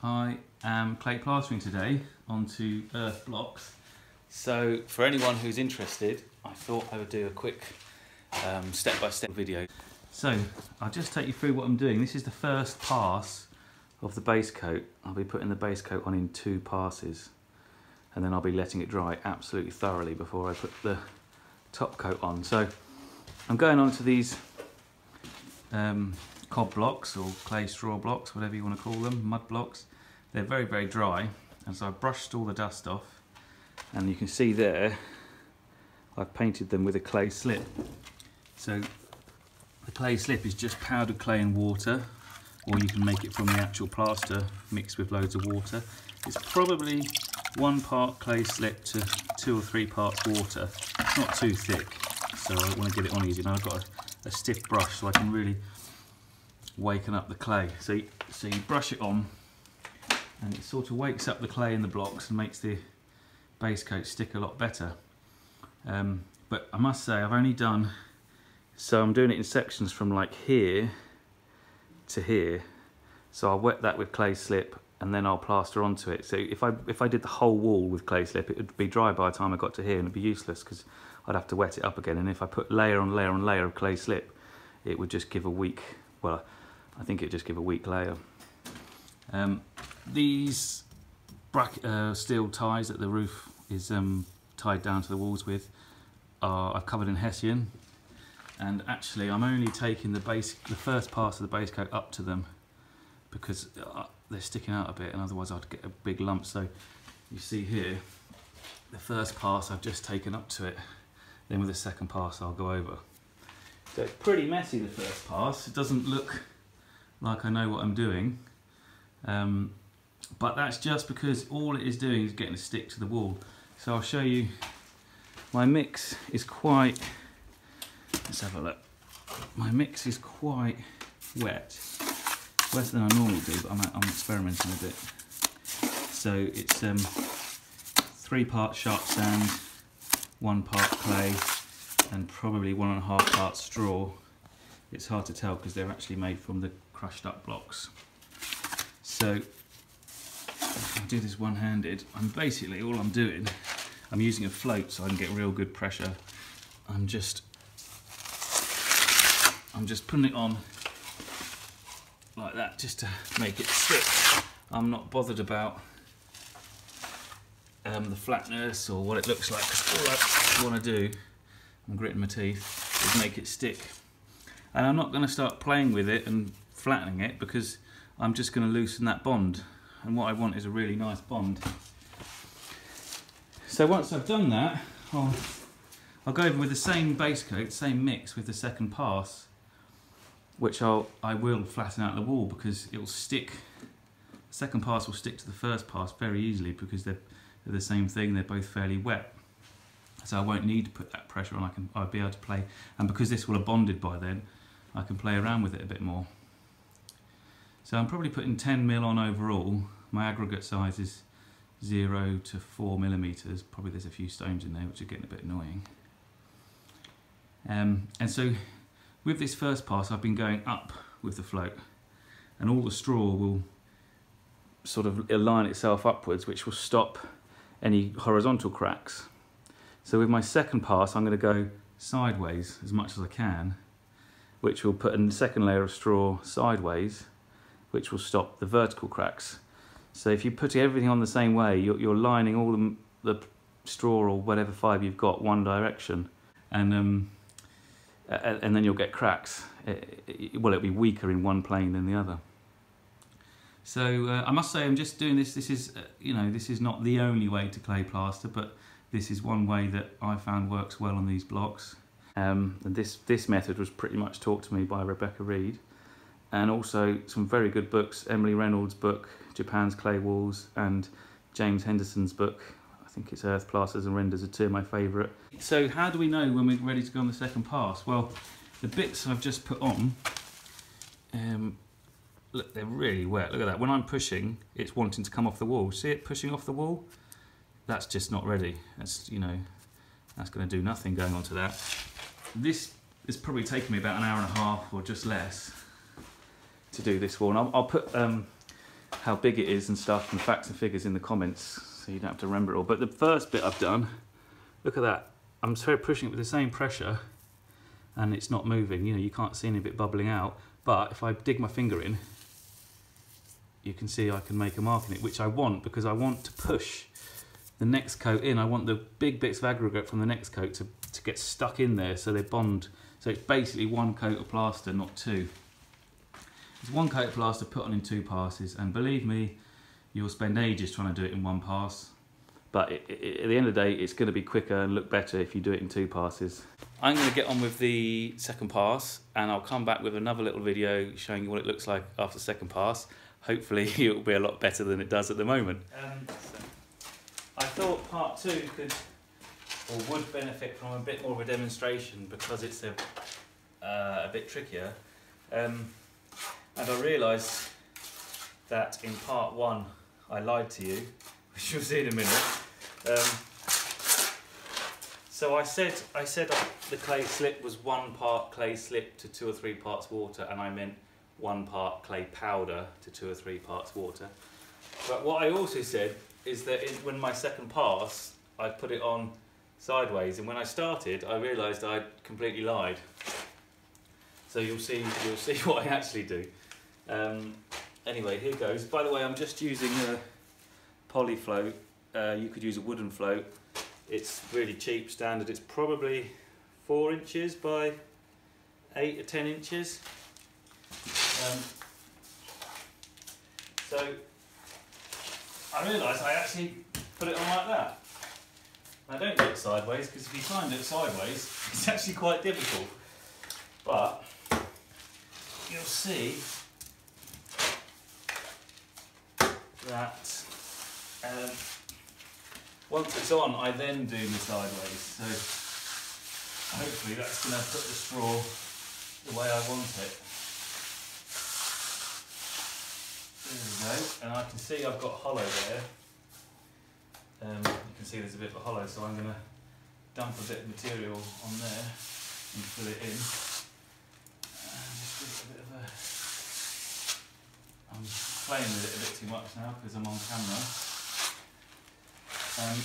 I am clay plastering today onto earth blocks. So for anyone who's interested, I thought I would do a quick step-by-step video. So I'll just take you through what I'm doing. This is the first pass of the base coat. I'll be putting the base coat on in 2 passes, and then I'll be letting it dry absolutely thoroughly before I put the top coat on. So I'm going on to these cob blocks or clay straw blocks, whatever you want to call them, mud blocks. They're very, very dry, and so I've brushed all the dust off, and you can see there I've painted them with a clay slip. So the clay slip is just powdered clay and water, or you can make it from the actual plaster mixed with loads of water. It's probably 1 part clay slip to 2 or 3 parts water. It's not too thick, so I want to get it on easy. Now I've got a stiff brush so I can really waken up the clay. So you brush it on, and it sort of wakes up the clay in the blocks and makes the base coat stick a lot better. But I must say I've only done, so I'm doing it in sections from like here to here. So I'll wet that with clay slip and then I'll plaster onto it. So if I did the whole wall with clay slip, it would be dry by the time I got to here, and it'd be useless because I'd have to wet it up again. And if I put layer on layer on layer of clay slip, it would just give a weak, well, I think it'd just give a weak layer. These steel ties that the roof is tied down to the walls with I've covered in Hessian, and actually I'm only taking the first pass of the base coat up to them because they're sticking out a bit, and otherwise I'd get a big lump. So you see here, the first pass I've just taken up to it, then with the second pass I'll go over. So it's pretty messy, the first pass. It doesn't look like I know what I'm doing, but that's just because all it is doing is getting a stick to the wall. So I'll show you, my mix is quite, let's have a look. My mix is quite wet, wetter than I normally do, but I'm experimenting a bit. So it's 3 parts sharp sand, 1 part clay, and probably 1.5 parts straw. It's hard to tell because they're actually made from the crushed up blocks. So if I do this one-handed, basically all I'm doing, I'm using a float so I can get real good pressure. I'm just putting it on like that just to make it stick. I'm not bothered about the flatness or what it looks like, because all I want to do, I'm gritting my teeth, is make it stick. And I'm not going to start playing with it and flattening it because I'm just going to loosen that bond, and what I want is a really nice bond. So once I've done that, I'll go over with the same base coat, same mix with the second pass, which I will flatten out the wall because it will stick. The second pass will stick to the first pass very easily because they're the same thing, they're both fairly wet. So I won't need to put that pressure on, I'll be able to play, and because this will have bonded by then, I can play around with it a bit more. So I'm probably putting 10 mil on overall. My aggregate size is 0 to 4 millimeters. Probably there's a few stones in there which are getting a bit annoying. And so with this first pass I've been going up with the float, and all the straw will sort of align itself upwards, which will stop any horizontal cracks. So with my second pass I'm going to go sideways as much as I can, which will put a second layer of straw sideways, which will stop the vertical cracks. So if you put everything on the same way, you're lining all the straw or whatever fibre you've got one direction, and then you'll get cracks. Well, it'll be weaker in one plane than the other. So I must say I'm just doing this. This is this is not the only way to clay plaster, but this is one way that I found works well on these blocks. And this method was pretty much taught to me by Rebecca Reed, and also some very good books. Emily Reynolds' book, Japan's Clay Walls, and James Henderson's book, I think it's Earth Plasters and Renders, are 2 of my favourite. So how do we know when we're ready to go on the second pass? Well, the bits I've just put on, look, they're really wet. Look at that. When I'm pushing, it's wanting to come off the wall. See it pushing off the wall? That's just not ready. That's, that's going to do nothing going onto that. This is probably taken me about an hour and a half or just less to do this wall. And I'll put how big it is and stuff, and facts and figures in the comments, so you don't have to remember it all. But the first bit I've done, look at that. I'm pushing it with the same pressure, and it's not moving. You know, you can't see any of it bubbling out. But if I dig my finger in, you can see I can make a mark in it, which I want because I want to push the next coat in. I want the big bits of aggregate from the next coat to get stuck in there so they bond. So it's basically one coat of plaster, not two. It's one coat of plaster put on in 2 passes, and believe me, you'll spend ages trying to do it in 1 pass. But at the end of the day, it's going to be quicker and look better if you do it in 2 passes. I'm going to get on with the second pass, and I'll come back with another little video showing you what it looks like after the second pass. Hopefully it will be a lot better than it does at the moment. I thought part 2 could or would benefit from a bit more of a demonstration because it's a bit trickier. And I realised that in part 1 I lied to you, which you'll see in a minute. So I said the clay slip was 1 part clay slip to 2 or 3 parts water, and I meant 1 part clay powder to 2 or 3 parts water. But what I also said is that when my second pass, I put it on sideways, and when I started, I realised I'd completely lied. So you'll see what I actually do. Anyway, here goes. By the way, I'm just using a poly float. You could use a wooden float. It's really cheap, standard. It's probably 4 inches by 8 or 10 inches. So I realised I actually put it on like that. I don't do it sideways because if you try and do it sideways, it's actually quite difficult. But you'll see that once it's on, I then do the sideways. So hopefully that's going to put the straw the way I want it. There we go, and I can see I've got hollow there. You can see there's a bit of a hollow, so I'm going to dump a bit of material on there and fill it in. Just give it a bit of a... I'm playing with it a bit too much now because I'm on camera.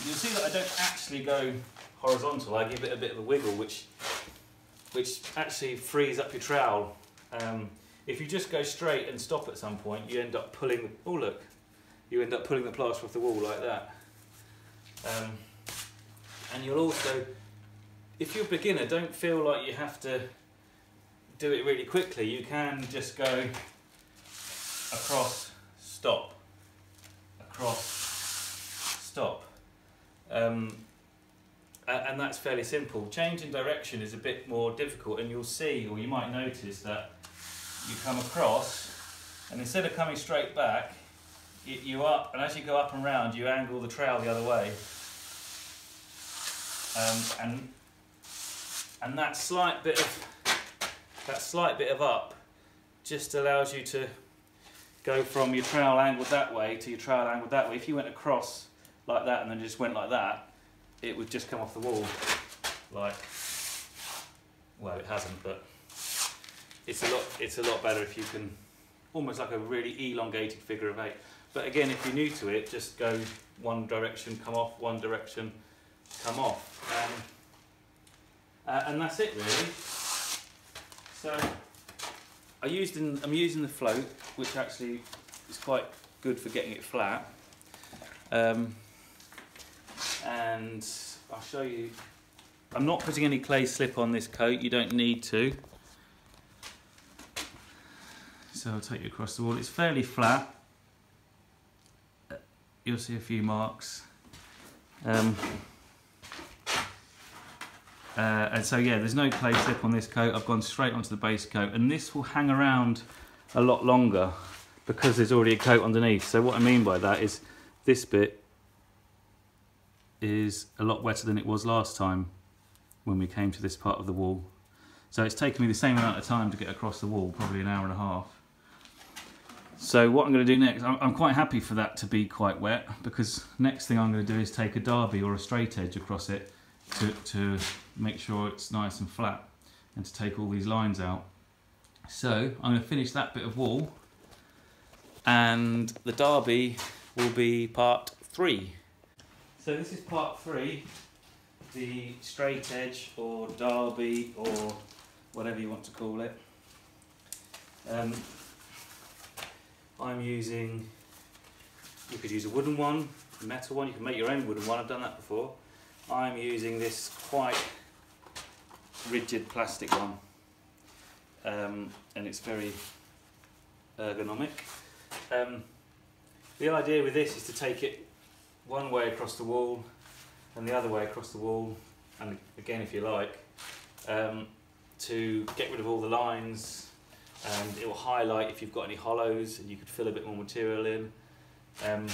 You'll see that I don't actually go horizontal, I give it a bit of a wiggle, which actually frees up your trowel. If you just go straight and stop at some point, you end up pulling, oh look, you end up pulling the plaster off the wall like that. And you'll also, if you're a beginner, don't feel like you have to do it really quickly. You can just go across, stop, across, stop. And that's fairly simple. Changing direction is a bit more difficult, and you'll see, or you might notice that you come across, and instead of coming straight back, you up, and as you go up and round, you angle the trowel the other way. And that slight bit of up just allows you to go from your trowel angled that way to your trowel angled that way. If you went across like that and then just went like that, it would just come off the wall like, well, it hasn't, but it's a lot better if you can, almost like a really elongated figure of 8. But again, if you're new to it, just go one direction, come off, one direction, come off, and that's it really. So I'm using the float, which actually is quite good for getting it flat. And I'll show you. I'm not putting any clay slip on this coat. You don't need to. So I'll take you across the wall. It's fairly flat. You'll see a few marks. And so yeah, there's no clay slip on this coat. I've gone straight onto the base coat, and this will hang around a lot longer because there's already a coat underneath. So what I mean by that is this bit is a lot wetter than it was last time when we came to this part of the wall. So it's taken me the same amount of time to get across the wall, probably an hour and a half. So what I'm going to do next, I'm quite happy for that to be quite wet, because next thing I'm going to do is take a derby or a straight edge across it to make sure it's nice and flat, and to take all these lines out. So I'm going to finish that bit of wall, and the derby will be part 3. So this is part 3, the straight edge or derby or whatever you want to call it. I'm using, you could use a wooden one, a metal one, you can make your own wooden one, I've done that before. I'm using this quite rigid plastic one, and it's very ergonomic. The idea with this is to take it one way across the wall and the other way across the wall, and again if you like, to get rid of all the lines, and it will highlight if you've got any hollows and you could fill a bit more material in. I'm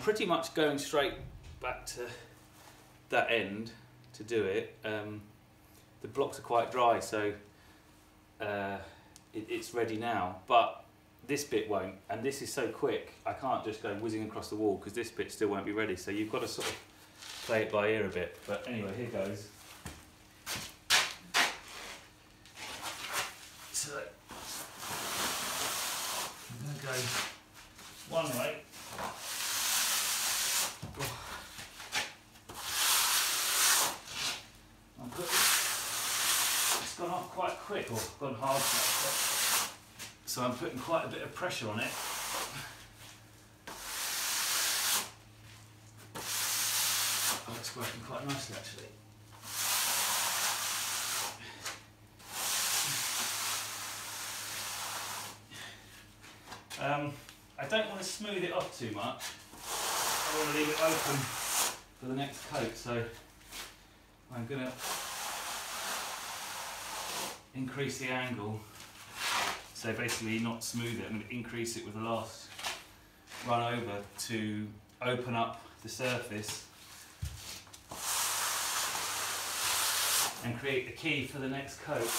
pretty much going straight back to that end to do it. The blocks are quite dry, so it's ready now, but this bit won't, and this is so quick I can't just go whizzing across the wall because this bit still won't be ready, so you've got to sort of play it by ear a bit. But anyway, here goes. So I'm going to go one way. It's gone off quite quick, or gone hard quite quick. So I'm putting quite a bit of pressure on it. Oh, it's working quite nicely actually. I don't want to smooth it off too much. I want to leave it open for the next coat, so I'm going to increase the angle. So basically not smooth it, I'm going to increase it with the last run over to open up the surface and create the key for the next coat.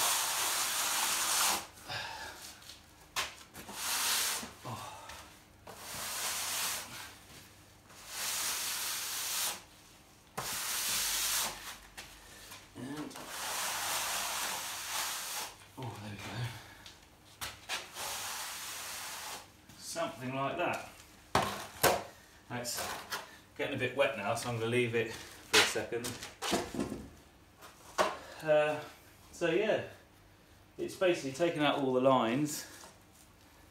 Something like that. It's getting a bit wet now, so I'm going to leave it for a second. So yeah, it's basically taken out all the lines,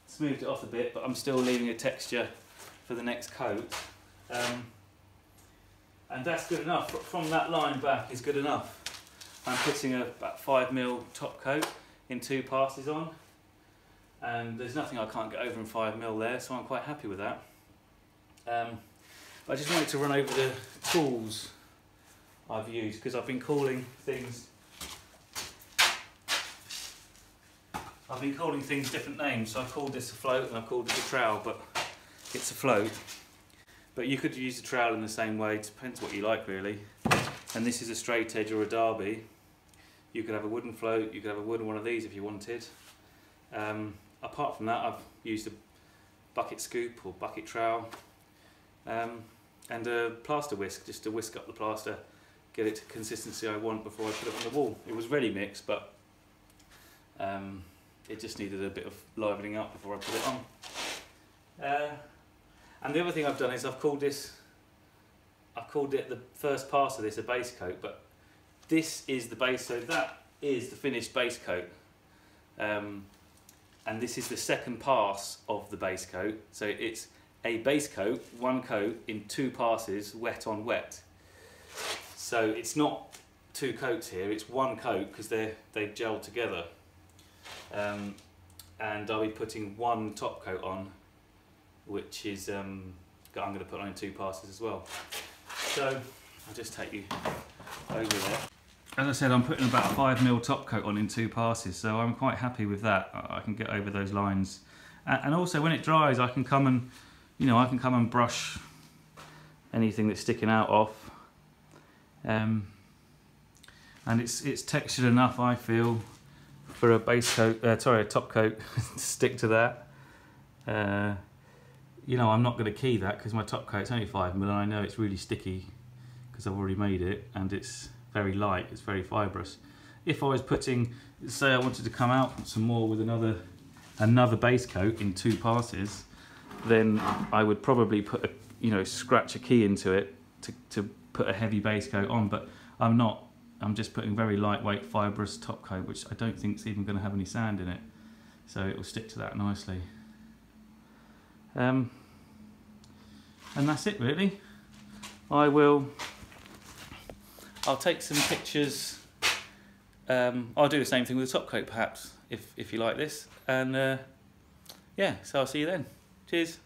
smoothed it off a bit, but I'm still leaving a texture for the next coat. And that's good enough. From that line back is good enough. I'm putting about 5mm top coat in 2 passes on. And there's nothing I can't get over in 5mm there, so I'm quite happy with that. I just wanted to run over the tools I've used, because I've been calling things different names. So I called this a float and I called it a trowel, but it's a float. But you could use a trowel in the same way, it depends what you like really. And this is a straight edge or a derby. You could have a wooden float, you could have a wooden one of these if you wanted. Apart from that, I've used a bucket scoop or bucket trowel, and a plaster whisk, just to whisk up the plaster, get it to consistency I want before I put it on the wall. It was ready mixed, but it just needed a bit of livening up before I put it on. And the other thing I've done is I've called it the first pass of this a base coat, but this is the base, so that is the finished base coat. And this is the second pass of the base coat, so it's a base coat, 1 coat in 2 passes, wet on wet. So it's not 2 coats here, it's 1 coat because they've gelled together. And I'll be putting 1 top coat on, which is I'm going to put on in 2 passes as well. So I'll just take you over there. As I said, I'm putting about a 5mm top coat on in 2 passes, so I'm quite happy with that. I can get over those lines, and also when it dries, I can come and, brush anything that's sticking out off, and it's textured enough, I feel, for a base coat, a top coat to stick to that. I'm not going to key that because my top coat's only 5mm, and I know it's really sticky because I've already made it, and it's very light, it's very fibrous. If I was putting, say I wanted to come out some more with another another base coat in 2 passes, then I would probably put scratch a key into it to put a heavy base coat on, but I'm not. I'm just putting very lightweight fibrous top coat, which I don't think is even going to have any sand in it, so it will stick to that nicely. And that's it really. I'll take some pictures. I'll do the same thing with the top coat perhaps, if you like this, and yeah, so I'll see you then. Cheers.